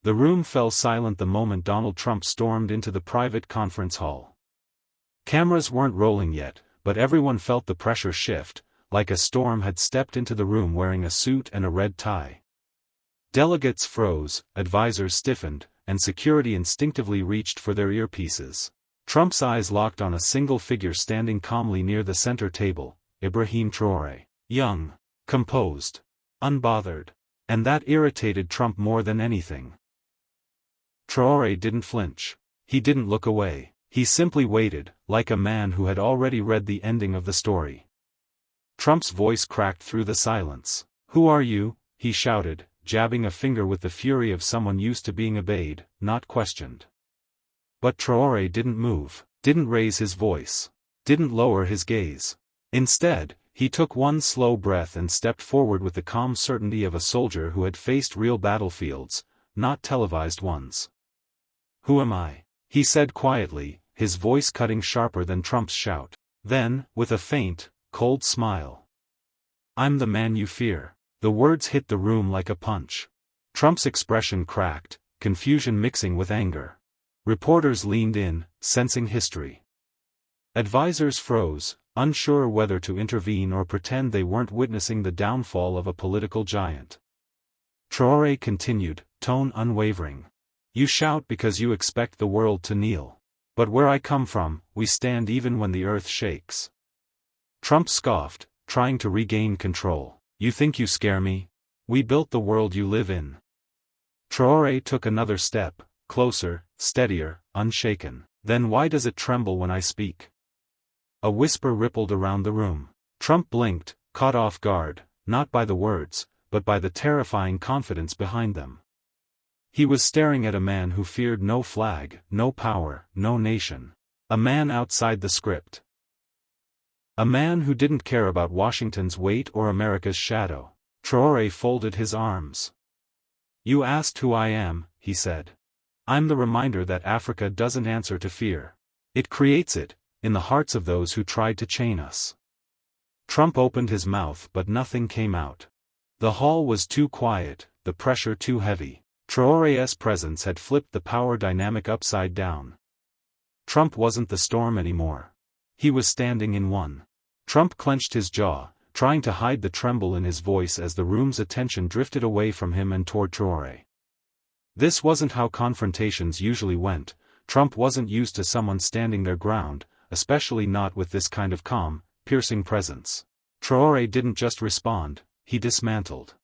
The room fell silent the moment Donald Trump stormed into the private conference hall. Cameras weren't rolling yet, but everyone felt the pressure shift, like a storm had stepped into the room wearing a suit and a red tie. Delegates froze, advisors stiffened, and security instinctively reached for their earpieces. Trump's eyes locked on a single figure standing calmly near the center table, Ibrahim Traoré. Young, composed, unbothered. And that irritated Trump more than anything. Traoré didn't flinch. He didn't look away. He simply waited, like a man who had already read the ending of the story. Trump's voice cracked through the silence. "Who are you?" he shouted, jabbing a finger with the fury of someone used to being obeyed, not questioned. But Traoré didn't move, didn't raise his voice, didn't lower his gaze. Instead, he took one slow breath and stepped forward with the calm certainty of a soldier who had faced real battlefields, not televised ones. "Who am I?" he said quietly, his voice cutting sharper than Trump's shout. Then, with a faint, cold smile. "I'm the man you fear." The words hit the room like a punch. Trump's expression cracked, confusion mixing with anger. Reporters leaned in, sensing history. Advisors froze, unsure whether to intervene or pretend they weren't witnessing the downfall of a political giant. Traoré continued, tone unwavering. "You shout because you expect the world to kneel. But where I come from, we stand even when the earth shakes." Trump scoffed, trying to regain control. "You think you scare me? We built the world you live in." Traoré took another step, closer, steadier, unshaken. "Then why does it tremble when I speak?" A whisper rippled around the room. Trump blinked, caught off guard, not by the words, but by the terrifying confidence behind them. He was staring at a man who feared no flag, no power, no nation. A man outside the script. A man who didn't care about Washington's weight or America's shadow. Traoré folded his arms. "You asked who I am," he said. "I'm the reminder that Africa doesn't answer to fear. It creates it, in the hearts of those who tried to chain us." Trump opened his mouth but nothing came out. The hall was too quiet, the pressure too heavy. Traoré's presence had flipped the power dynamic upside down. Trump wasn't the storm anymore. He was standing in one. Trump clenched his jaw, trying to hide the tremble in his voice as the room's attention drifted away from him and toward Traoré. This wasn't how confrontations usually went. Trump wasn't used to someone standing their ground, especially not with this kind of calm, piercing presence. Traoré didn't just respond, he dismantled.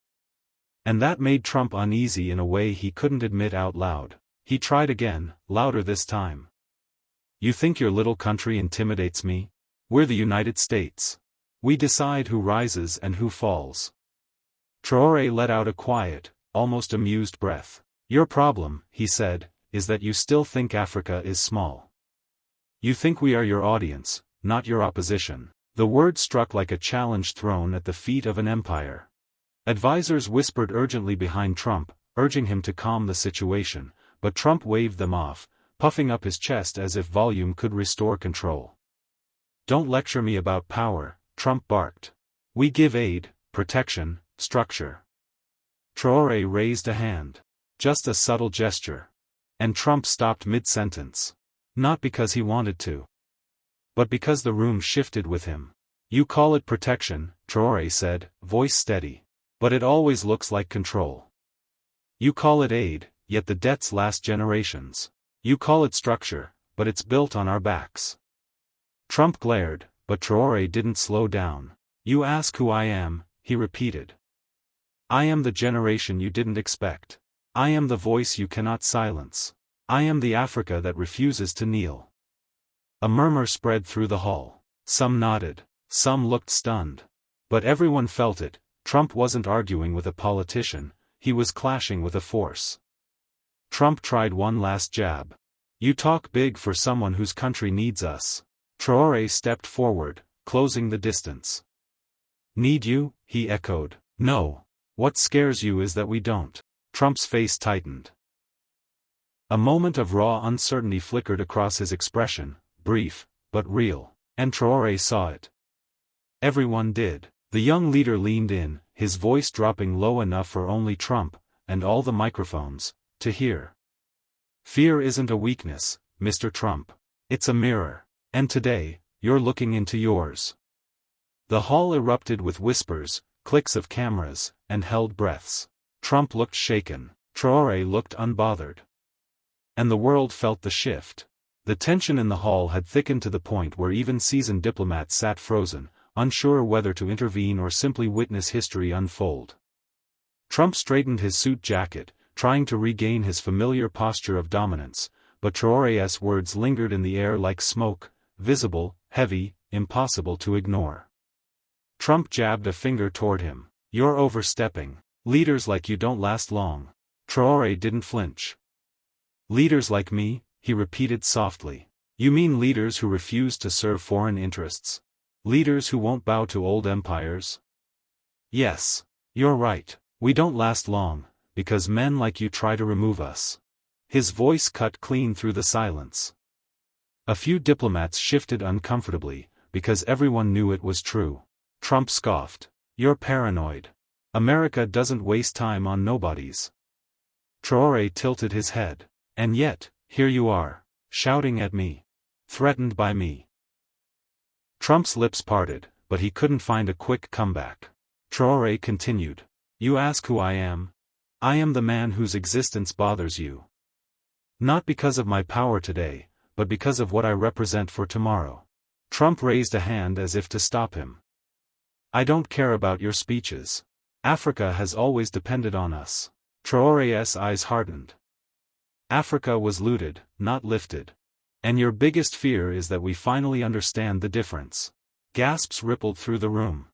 And that made Trump uneasy in a way he couldn't admit out loud. He tried again, louder this time. "You think your little country intimidates me? We're the United States. We decide who rises and who falls." Traoré let out a quiet, almost amused breath. "Your problem," he said, "is that you still think Africa is small. You think we are your audience, not your opposition." The word struck like a challenge thrown at the feet of an empire. Advisors whispered urgently behind Trump, urging him to calm the situation, but Trump waved them off, puffing up his chest as if volume could restore control. "Don't lecture me about power," Trump barked. "We give aid, protection, structure." Traoré raised a hand. Just a subtle gesture. And Trump stopped mid-sentence. Not because he wanted to, but because the room shifted with him. "You call it protection," Traoré said, voice steady. "But it always looks like control. You call it aid, yet the debts last generations. You call it structure, but it's built on our backs." Trump glared, but Traoré didn't slow down. "You ask who I am," he repeated. "I am the generation you didn't expect. I am the voice you cannot silence. I am the Africa that refuses to kneel." A murmur spread through the hall. Some nodded, some looked stunned. But everyone felt it. Trump wasn't arguing with a politician, he was clashing with a force. Trump tried one last jab. "You talk big for someone whose country needs us." Traoré stepped forward, closing the distance. "Need you?" he echoed. "No. What scares you is that we don't." Trump's face tightened. A moment of raw uncertainty flickered across his expression, brief, but real, and Traoré saw it. Everyone did. The young leader leaned in, his voice dropping low enough for only Trump, and all the microphones, to hear. Fear isn't a weakness, Mr. Trump. It's a mirror. And today, you're looking into yours. The hall erupted with whispers, clicks of cameras, and held breaths. Trump looked shaken. Traoré looked unbothered. And the world felt the shift. The tension in the hall had thickened to the point where even seasoned diplomats sat frozen, unsure whether to intervene or simply witness history unfold. Trump straightened his suit jacket, trying to regain his familiar posture of dominance, but Traoré's words lingered in the air like smoke, visible, heavy, impossible to ignore. Trump jabbed a finger toward him. You're overstepping. Leaders like you don't last long. Traoré didn't flinch. Leaders like me, he repeated softly. You mean leaders who refuse to serve foreign interests? Leaders who won't bow to old empires? Yes. You're right. We don't last long, because men like you try to remove us. His voice cut clean through the silence. A few diplomats shifted uncomfortably, because everyone knew it was true. Trump scoffed. You're paranoid. America doesn't waste time on nobodies. Traoré tilted his head. And yet, here you are, shouting at me. Threatened by me. Trump's lips parted, but he couldn't find a quick comeback. Traoré continued. You ask who I am? I am the man whose existence bothers you. Not because of my power today, but because of what I represent for tomorrow. Trump raised a hand as if to stop him. I don't care about your speeches. Africa has always depended on us. Traoré's eyes hardened. Africa was looted, not lifted. And your biggest fear is that we finally understand the difference. Gasps rippled through the room.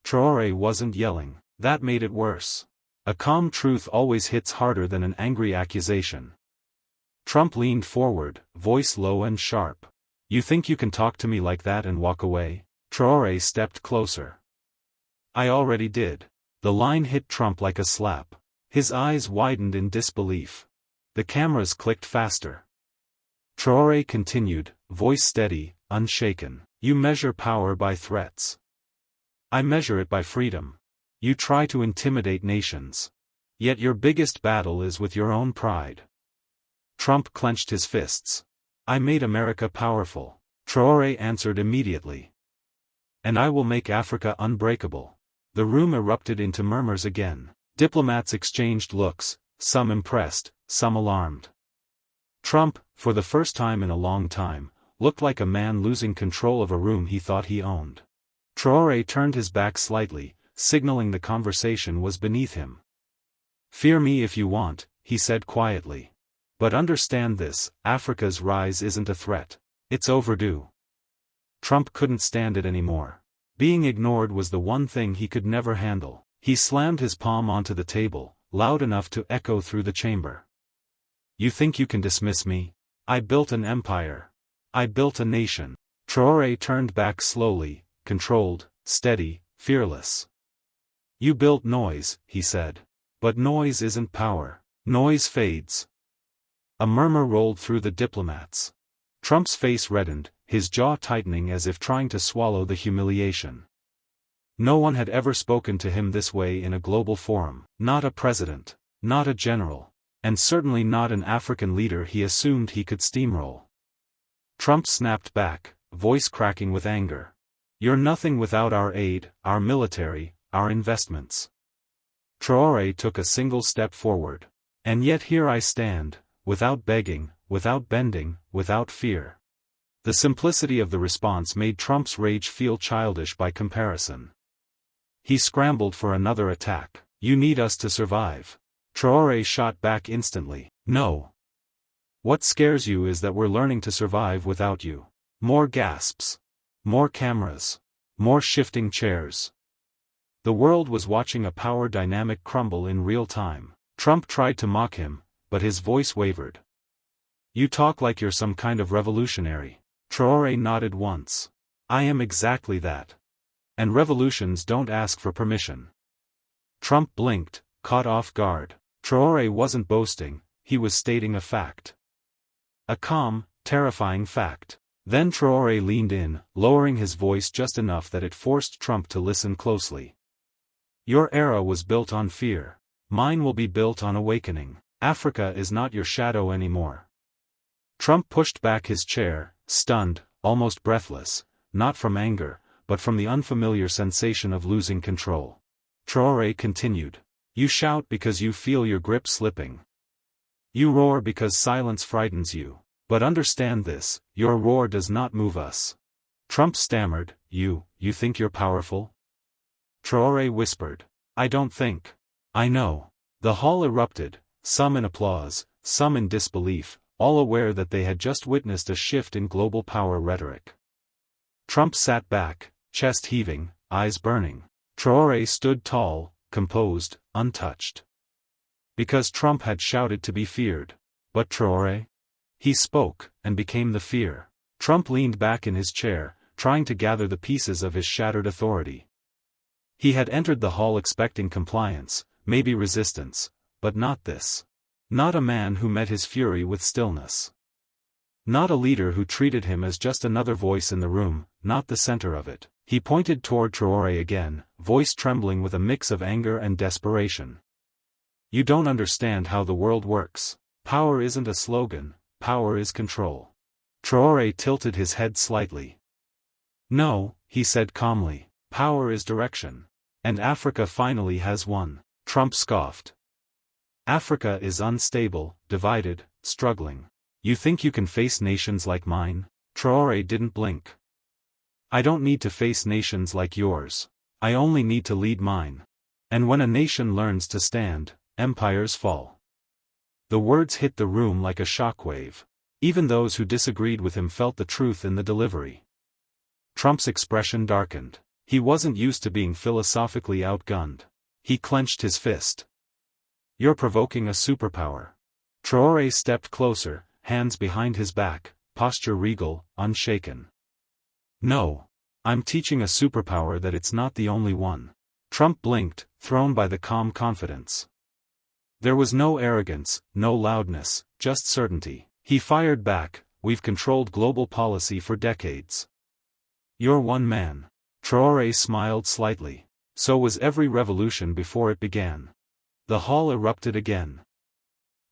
Traoré wasn't yelling. That made it worse. A calm truth always hits harder than an angry accusation. Trump leaned forward, voice low and sharp. You think you can talk to me like that and walk away? Traoré stepped closer. I already did. The line hit Trump like a slap. His eyes widened in disbelief. The cameras clicked faster. Traoré continued, voice steady, unshaken. You measure power by threats. I measure it by freedom. You try to intimidate nations. Yet your biggest battle is with your own pride. Trump clenched his fists. I made America powerful. Traoré answered immediately. And I will make Africa unbreakable. The room erupted into murmurs again. Diplomats exchanged looks, some impressed, some alarmed. Trump, for the first time in a long time, looked like a man losing control of a room he thought he owned. Traoré turned his back slightly, signaling the conversation was beneath him. Fear me if you want, he said quietly. But understand this, Africa's rise isn't a threat. It's overdue. Trump couldn't stand it anymore. Being ignored was the one thing he could never handle. He slammed his palm onto the table, loud enough to echo through the chamber. You think you can dismiss me? I built an empire. I built a nation. Traoré turned back slowly, controlled, steady, fearless. You built noise, he said. But noise isn't power. Noise fades. A murmur rolled through the diplomats. Trump's face reddened, his jaw tightening as if trying to swallow the humiliation. No one had ever spoken to him this way in a global forum. Not a president. Not a general. And certainly not an African leader he assumed he could steamroll. Trump snapped back, voice cracking with anger. You're nothing without our aid, our military, our investments. Traoré took a single step forward. And yet here I stand, without begging, without bending, without fear. The simplicity of the response made Trump's rage feel childish by comparison. He scrambled for another attack. You need us to survive. Traoré shot back instantly. No. What scares you is that we're learning to survive without you. More gasps. More cameras. More shifting chairs. The world was watching a power dynamic crumble in real time. Trump tried to mock him, but his voice wavered. You talk like you're some kind of revolutionary. Traoré nodded once. I am exactly that. And revolutions don't ask for permission. Trump blinked, caught off guard. Traoré wasn't boasting, he was stating a fact. A calm, terrifying fact. Then Traoré leaned in, lowering his voice just enough that it forced Trump to listen closely. Your era was built on fear. Mine will be built on awakening. Africa is not your shadow anymore. Trump pushed back his chair, stunned, almost breathless, not from anger, but from the unfamiliar sensation of losing control. Traoré continued. You shout because you feel your grip slipping. You roar because silence frightens you. But understand this, your roar does not move us. Trump stammered, You think you're powerful? Traoré whispered. I don't think. I know. The hall erupted, some in applause, some in disbelief, all aware that they had just witnessed a shift in global power rhetoric. Trump sat back, chest heaving, eyes burning. Traoré stood tall, composed, untouched. Because Trump had shouted to be feared. But Traoré? He spoke, and became the fear. Trump leaned back in his chair, trying to gather the pieces of his shattered authority. He had entered the hall expecting compliance, maybe resistance, but not this. Not a man who met his fury with stillness. Not a leader who treated him as just another voice in the room, not the center of it. He pointed toward Traoré again, voice trembling with a mix of anger and desperation. You don't understand how the world works. Power isn't a slogan, power is control. Traoré tilted his head slightly. No, he said calmly, power is direction. And Africa finally has one. Trump scoffed. Africa is unstable, divided, struggling. You think you can face nations like mine? Traoré didn't blink. I don't need to face nations like yours. I only need to lead mine. And when a nation learns to stand, empires fall. The words hit the room like a shockwave. Even those who disagreed with him felt the truth in the delivery. Trump's expression darkened. He wasn't used to being philosophically outgunned. He clenched his fist. You're provoking a superpower. Traoré stepped closer, hands behind his back, posture regal, unshaken. No. I'm teaching a superpower that it's not the only one. Trump blinked, thrown by the calm confidence. There was no arrogance, no loudness, just certainty. He fired back, we've controlled global policy for decades. You're one man. Traoré smiled slightly. So was every revolution before it began. The hall erupted again.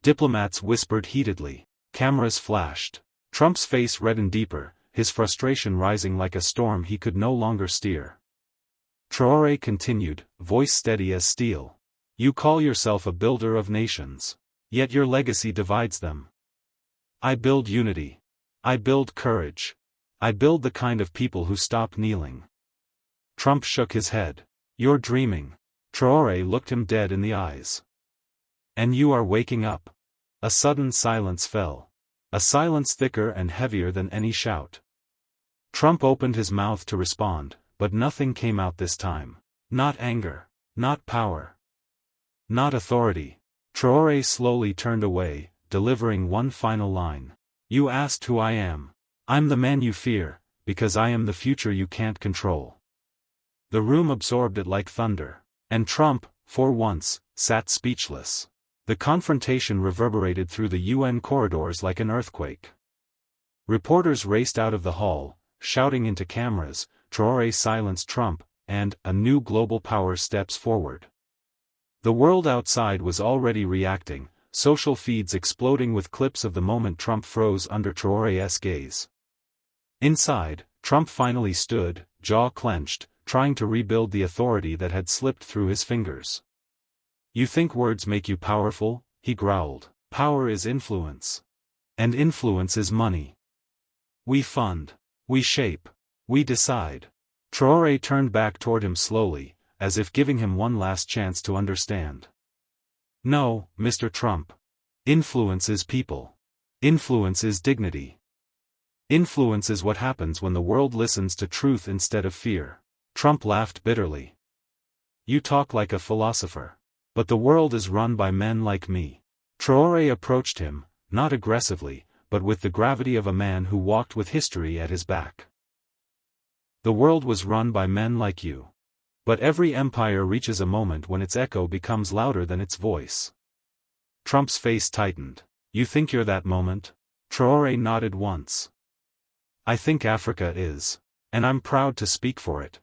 Diplomats whispered heatedly. Cameras flashed. Trump's face reddened deeper, his frustration rising like a storm he could no longer steer. Traoré continued, voice steady as steel. You call yourself a builder of nations. Yet your legacy divides them. I build unity. I build courage. I build the kind of people who stop kneeling. Trump shook his head. You're dreaming. Traoré looked him dead in the eyes. And you are waking up. A sudden silence fell. A silence thicker and heavier than any shout. Trump opened his mouth to respond, but nothing came out this time. Not anger. Not power. Not authority. Traoré slowly turned away, delivering one final line. You asked who I am. I'm the man you fear, because I am the future you can't control. The room absorbed it like thunder. And Trump, for once, sat speechless. The confrontation reverberated through the UN corridors like an earthquake. Reporters raced out of the hall, shouting into cameras. Traoré silenced Trump, and a new global power steps forward. The world outside was already reacting, social feeds exploding with clips of the moment Trump froze under Traoré's gaze. Inside, Trump finally stood, jaw clenched, trying to rebuild the authority that had slipped through his fingers. You think words make you powerful? He growled. Power is influence. And influence is money. We fund. We shape. We decide. Traoré turned back toward him slowly, as if giving him one last chance to understand. No, Mr. Trump. Influence is people. Influence is dignity. Influence is what happens when the world listens to truth instead of fear. Trump laughed bitterly. You talk like a philosopher. But the world is run by men like me. Traoré approached him, not aggressively, but with the gravity of a man who walked with history at his back. The world was run by men like you. But every empire reaches a moment when its echo becomes louder than its voice. Trump's face tightened. You think you're that moment? Traoré nodded once. I think Africa is. And I'm proud to speak for it.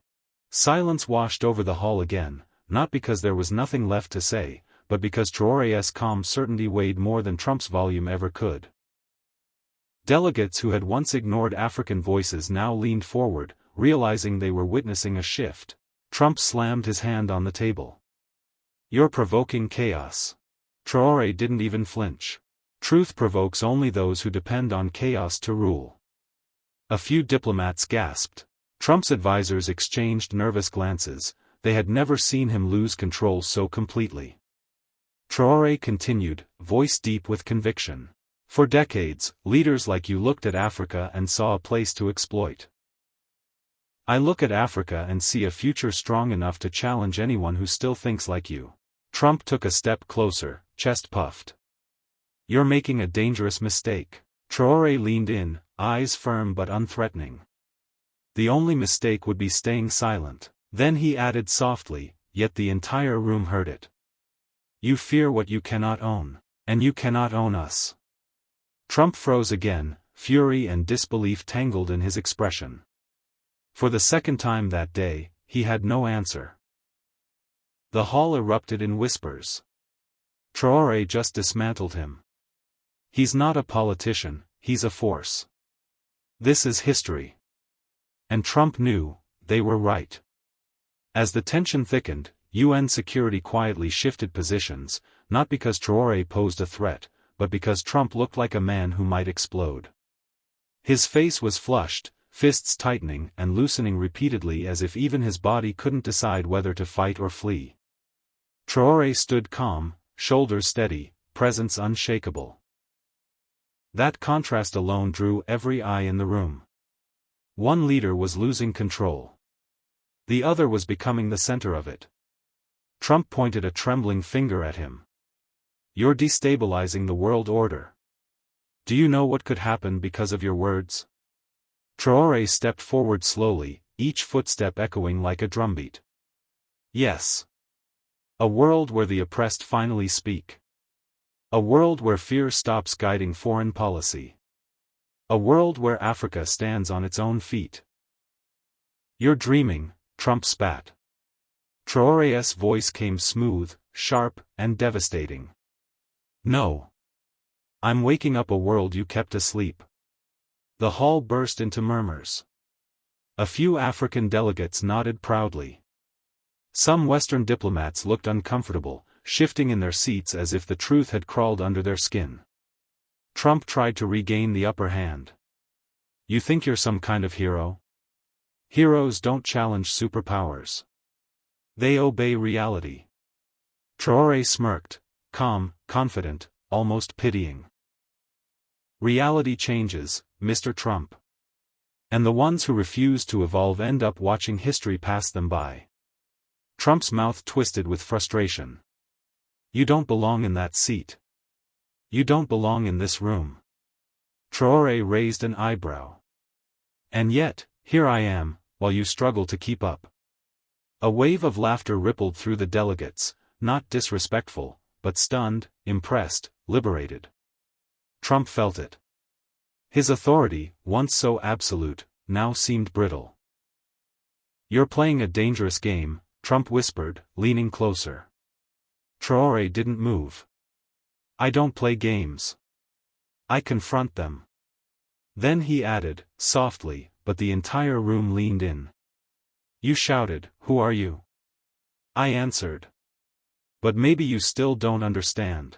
Silence washed over the hall again, not because there was nothing left to say, but because Traoré's calm certainty weighed more than Trump's volume ever could. Delegates who had once ignored African voices now leaned forward, realizing they were witnessing a shift. Trump slammed his hand on the table. "You're provoking chaos." Traoré didn't even flinch. Truth provokes only those who depend on chaos to rule. A few diplomats gasped. Trump's advisors exchanged nervous glances. They had never seen him lose control so completely. Traoré continued, voice deep with conviction. "For decades, leaders like you looked at Africa and saw a place to exploit. I look at Africa and see a future strong enough to challenge anyone who still thinks like you." Trump took a step closer, chest puffed. "You're making a dangerous mistake." Traoré leaned in, eyes firm but unthreatening. "The only mistake would be staying silent." Then he added softly, yet the entire room heard it. "You fear what you cannot own. And you cannot own us." Trump froze again, fury and disbelief tangled in his expression. For the second time that day, he had no answer. The hall erupted in whispers. Traoré just dismantled him. "He's not a politician, he's a force. This is history." And Trump knew, they were right. As the tension thickened, UN security quietly shifted positions, not because Traoré posed a threat, but because Trump looked like a man who might explode. His face was flushed, fists tightening and loosening repeatedly as if even his body couldn't decide whether to fight or flee. Traoré stood calm, shoulders steady, presence unshakable. That contrast alone drew every eye in the room. One leader was losing control. The other was becoming the center of it. Trump pointed a trembling finger at him. "You're destabilizing the world order. Do you know what could happen because of your words?" Traoré stepped forward slowly, each footstep echoing like a drumbeat. "Yes. A world where the oppressed finally speak. A world where fear stops guiding foreign policy. A world where Africa stands on its own feet." "You're dreaming," Trump spat. Traoré's voice came smooth, sharp, and devastating. "No. I'm waking up a world you kept asleep." The hall burst into murmurs. A few African delegates nodded proudly. Some Western diplomats looked uncomfortable, shifting in their seats as if the truth had crawled under their skin. Trump tried to regain the upper hand. "You think you're some kind of hero? Heroes don't challenge superpowers. They obey reality." Traoré smirked, calm, confident, almost pitying. "Reality changes, Mr. Trump. And the ones who refuse to evolve end up watching history pass them by." Trump's mouth twisted with frustration. "You don't belong in that seat. You don't belong in this room." Traoré raised an eyebrow. "And yet, here I am, while you struggle to keep up." A wave of laughter rippled through the delegates, not disrespectful, but stunned, impressed, liberated. Trump felt it. His authority, once so absolute, now seemed brittle. "You're playing a dangerous game," Trump whispered, leaning closer. Traoré didn't move. "I don't play games. I confront them." Then he added, softly, but the entire room leaned in. "You shouted, 'Who are you?' I answered. But maybe you still don't understand."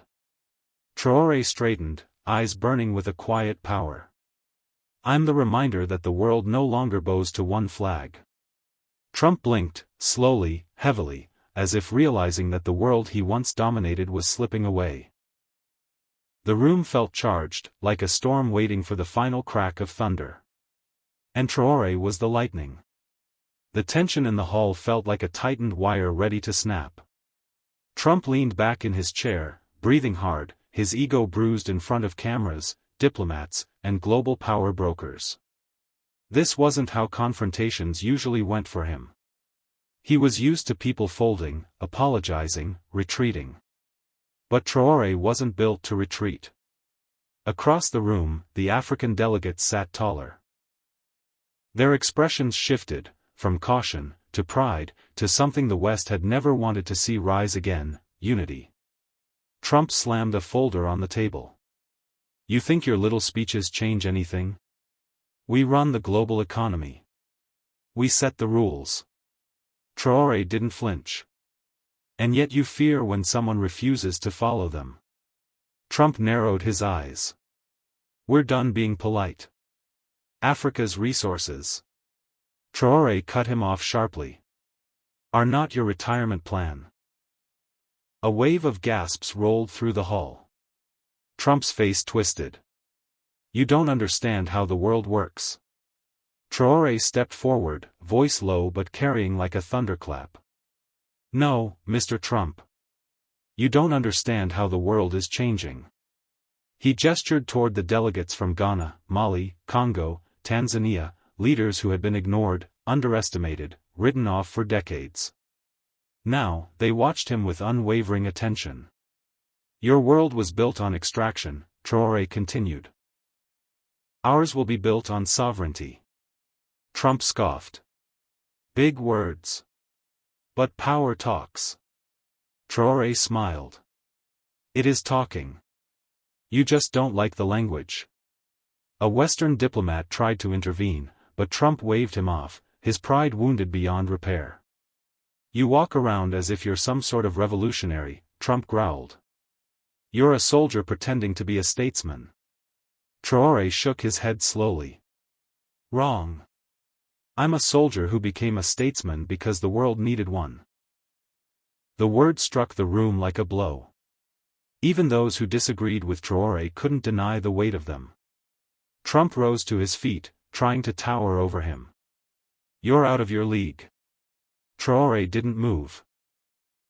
Traoré straightened, eyes burning with a quiet power. "I'm the reminder that the world no longer bows to one flag." Trump blinked, slowly, heavily, as if realizing that the world he once dominated was slipping away. The room felt charged, like a storm waiting for the final crack of thunder. And Traoré was the lightning. The tension in the hall felt like a tightened wire ready to snap. Trump leaned back in his chair, breathing hard, his ego bruised in front of cameras, diplomats, and global power brokers. This wasn't how confrontations usually went for him. He was used to people folding, apologizing, retreating. But Traoré wasn't built to retreat. Across the room, the African delegates sat taller. Their expressions shifted, from caution, to pride, to something the West had never wanted to see rise again: unity. Trump slammed a folder on the table. You think your little speeches change anything? We run the global economy. We set the rules. Traoré didn't flinch. And yet you fear when someone refuses to follow them. Trump narrowed his eyes. We're done being polite. Africa's resources. Traoré cut him off sharply. Are not your retirement plan. A wave of gasps rolled through the hall. Trump's face twisted. You don't understand how the world works. Traoré stepped forward, voice low but carrying like a thunderclap. No, Mr. Trump. You don't understand how the world is changing. He gestured toward the delegates from Ghana, Mali, Congo, Tanzania, leaders who had been ignored, underestimated, written off for decades. Now, they watched him with unwavering attention. Your world was built on extraction, Traoré continued. Ours will be built on sovereignty. Trump scoffed. Big words. But power talks. Traoré smiled. It is talking. You just don't like the language. A Western diplomat tried to intervene, but Trump waved him off, his pride wounded beyond repair. You walk around as if you're some sort of revolutionary, Trump growled. You're a soldier pretending to be a statesman. Traoré shook his head slowly. Wrong. I'm a soldier who became a statesman because the world needed one. The word struck the room like a blow. Even those who disagreed with Traoré couldn't deny the weight of them. Trump rose to his feet, trying to tower over him. You're out of your league. Traoré didn't move.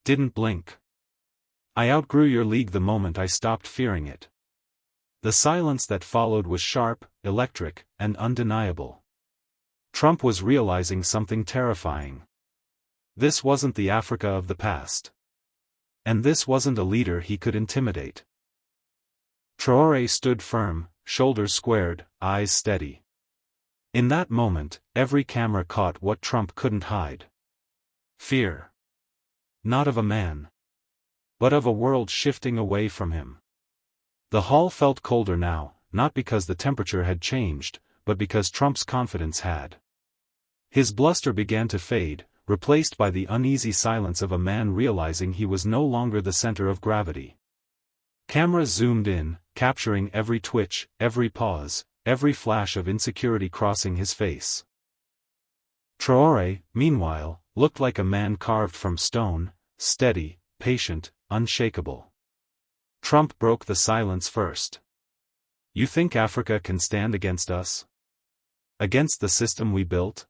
Didn't blink. I outgrew your league the moment I stopped fearing it. The silence that followed was sharp, electric, and undeniable. Trump was realizing something terrifying. This wasn't the Africa of the past. And this wasn't a leader he could intimidate. Traoré stood firm, shoulders squared, eyes steady. In that moment, every camera caught what Trump couldn't hide. Fear. Not of a man. But of a world shifting away from him. The hall felt colder now, not because the temperature had changed, but because Trump's confidence had. His bluster began to fade, replaced by the uneasy silence of a man realizing he was no longer the center of gravity. Cameras zoomed in, capturing every twitch, every pause, every flash of insecurity crossing his face. Traoré, meanwhile, looked like a man carved from stone, steady, patient, unshakable. Trump broke the silence first. You think Africa can stand against us? Against the system we built?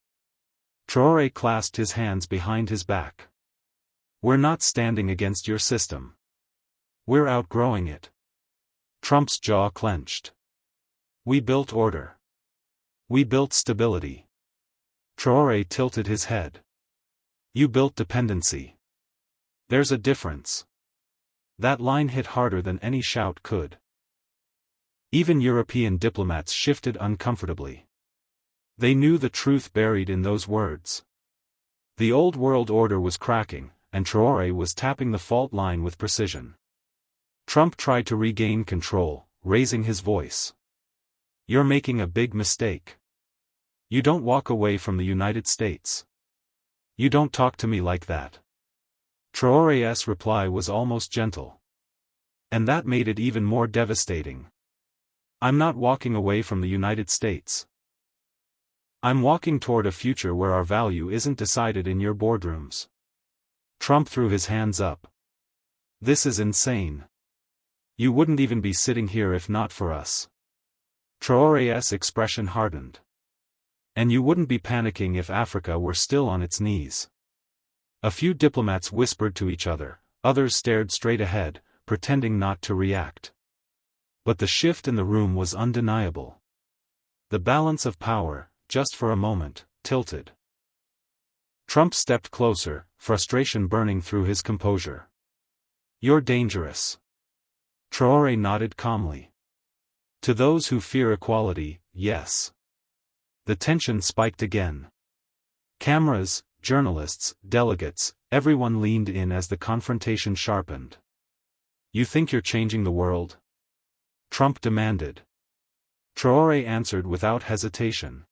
Traoré clasped his hands behind his back. We're not standing against your system. We're outgrowing it. Trump's jaw clenched. We built order. We built stability. Traoré tilted his head. You built dependency. There's a difference. That line hit harder than any shout could. Even European diplomats shifted uncomfortably. They knew the truth buried in those words. The old world order was cracking, and Traoré was tapping the fault line with precision. Trump tried to regain control, raising his voice. You're making a big mistake. You don't walk away from the United States. You don't talk to me like that. Traoré's reply was almost gentle. And that made it even more devastating. I'm not walking away from the United States. I'm walking toward a future where our value isn't decided in your boardrooms. Trump threw his hands up. This is insane. You wouldn't even be sitting here if not for us. Traoré's expression hardened. And you wouldn't be panicking if Africa were still on its knees. A few diplomats whispered to each other, others stared straight ahead, pretending not to react. But the shift in the room was undeniable. The balance of power, just for a moment, tilted. Trump stepped closer, frustration burning through his composure. You're dangerous. Traoré nodded calmly. To those who fear equality, yes. The tension spiked again. Cameras, journalists, delegates, everyone leaned in as the confrontation sharpened. You think you're changing the world? Trump demanded. Traoré answered without hesitation.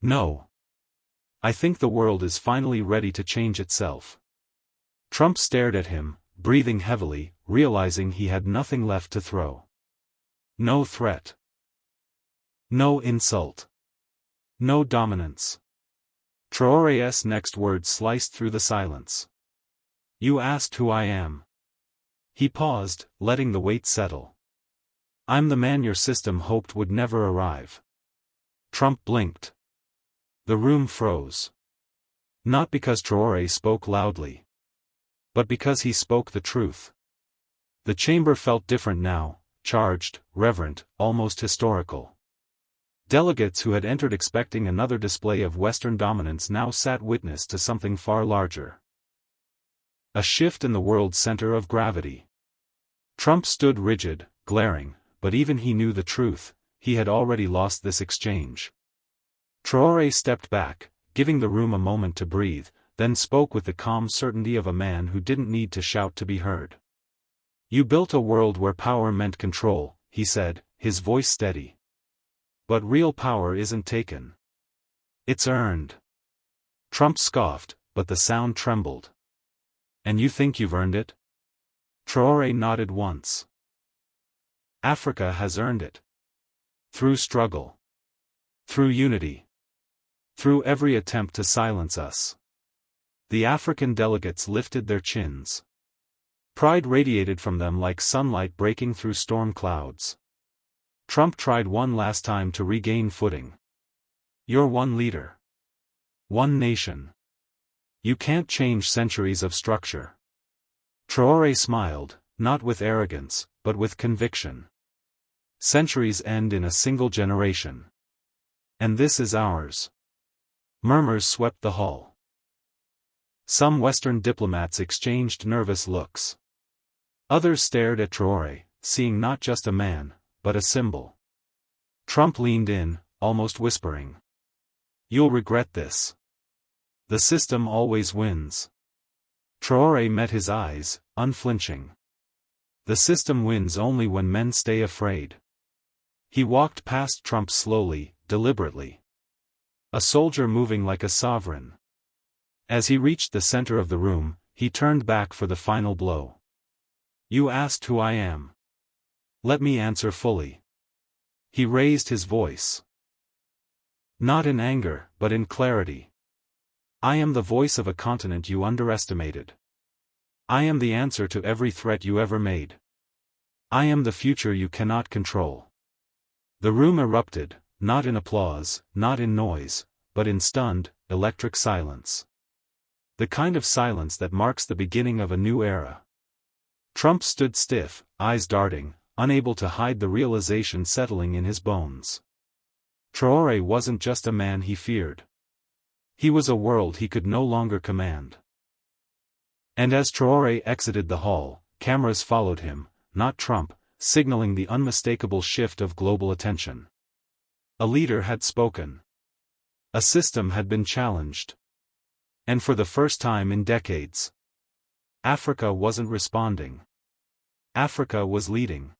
No. I think the world is finally ready to change itself. Trump stared at him, breathing heavily, realizing he had nothing left to throw. No threat. No insult. No dominance. Traoré's next words sliced through the silence. You asked who I am. He paused, letting the weight settle. I'm the man your system hoped would never arrive. Trump blinked. The room froze. Not because Traoré spoke loudly, but because he spoke the truth. The chamber felt different now, charged, reverent, almost historical. Delegates who had entered expecting another display of Western dominance now sat witness to something far larger. A shift in the world's center of gravity. Trump stood rigid, glaring, but even he knew the truth, he had already lost this exchange. Traoré stepped back, giving the room a moment to breathe, then spoke with the calm certainty of a man who didn't need to shout to be heard. You built a world where power meant control, he said, his voice steady. But real power isn't taken. It's earned. Trump scoffed, but the sound trembled. And you think you've earned it? Traoré nodded once. Africa has earned it. Through struggle. Through unity. Through every attempt to silence us. The African delegates lifted their chins. Pride radiated from them like sunlight breaking through storm clouds. Trump tried one last time to regain footing. You're one leader. One nation. You can't change centuries of structure. Traoré smiled, not with arrogance, but with conviction. Centuries end in a single generation. And this is ours. Murmurs swept the hall. Some Western diplomats exchanged nervous looks. Others stared at Traoré, seeing not just a man, but a symbol. Trump leaned in, almost whispering. You'll regret this. The system always wins. Traoré met his eyes, unflinching. The system wins only when men stay afraid. He walked past Trump slowly, deliberately. A soldier moving like a sovereign. As he reached the center of the room, he turned back for the final blow. You asked who I am. Let me answer fully. He raised his voice. Not in anger, but in clarity. I am the voice of a continent you underestimated. I am the answer to every threat you ever made. I am the future you cannot control. The room erupted, not in applause, not in noise, but in stunned, electric silence. The kind of silence that marks the beginning of a new era. Trump stood stiff, eyes darting, unable to hide the realization settling in his bones. Traoré wasn't just a man he feared. He was a world he could no longer command. And as Traoré exited the hall, cameras followed him, not Trump, signaling the unmistakable shift of global attention. A leader had spoken. A system had been challenged. And for the first time in decades, Africa wasn't responding. Africa was leading.